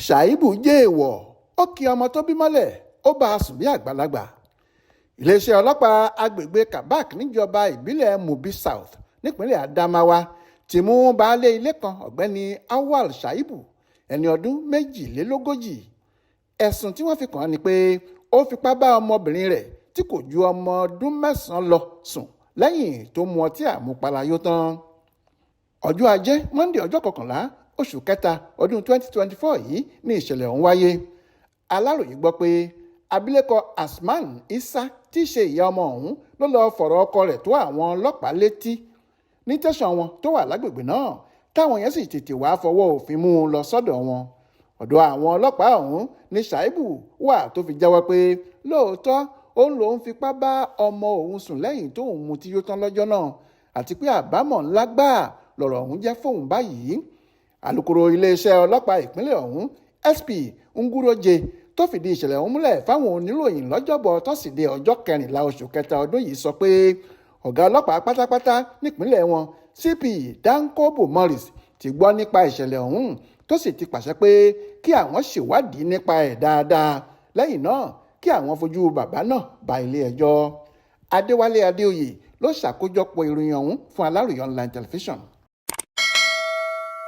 Shaibu Jẹwọ ó kí ọmọ tó bí mọ́lẹ̀ ó bá a sùn bí àgbàlagbà. Iléeṣẹ́ ọlọ́pàá agbègbè Kabak níjọba ìbílẹ̀ Mubi South nípínlẹ̀ Adamawa ti mú baálé ilé kan ọ̀gbẹ́ni Awal Shaibu ẹni ọdún 42. Ẹ̀sùn tí wọ́n fi kàn án ni pé ó fipá bá ọmọbìnrin rẹ̀ tí kò ju ọmọ ọdún 9 lọ sùn lẹ́yìn tó mu ọtí àmupara-yó tán. Ọjọ́ Ajé Monday ọjọ́ 11 oṣù kẹta ọdún 2024 yìí ní ìṣẹ̀lẹ̀ ọ̀hún wáyé. Aláròyé gbọ́ pé abilékọ Asman Isa tí í ṣe ìyá ọmọ ọ̀hún ló lọ́ọ́ fọ̀rọ̀ ọkọ rẹ̀ tó àwọn ọlọ́pàá létí ní tẹ̀sán wọn tó wà lágbègbè náà, táwọn yẹn sì tètè wá fọwọ́ òfin mú un lọ sọ́dọ̀ wọn. Ọ̀dọ̀ àwọn ọlọ́pàá ọ̀hún ní Shaibu wà tó fi jẹ́wọ́ pé lóòótọ́ òun lòún fipá bá ọmọ òun sùn lẹ́yìn tóun mutí yó tán lọ́jọ́ náà, àti pé àbámọ̀ ńlá gbáà lọ̀rọ̀ ọ̀hún jẹ́ fóun báyìí. Alukoro iléeṣẹ́ ọlọ́pàá ìpínlẹ̀ ọ̀hún SP Nguroje tó fìdí ìṣẹ̀lẹ̀ ọ̀hún múlẹ̀ fáwọn oníròyìn lọ́jọ́bọ̀ tọ́sídẹ̀ẹ́ ọjọ́ 14 oṣù kẹta ọdún yìí sọ pé ọ̀gá ọlọ́pàá pátápátá nípínlẹ̀ wọn CP Dankobo Morris ti gbọ́ nípa ìṣẹ̀lẹ̀ ọ̀hún tó sì ti pàṣẹ pé kí àwọn ṣèwádìí nípa ẹ̀ dáadáa, lẹ́yìn náà kí àwọn fojú bàbá náà bá ilé ẹjọ́. Adéwálé Adéoyè ló ṣàkójọpọ̀ ìròyìn ọ̀hún fún Aláròyé online television.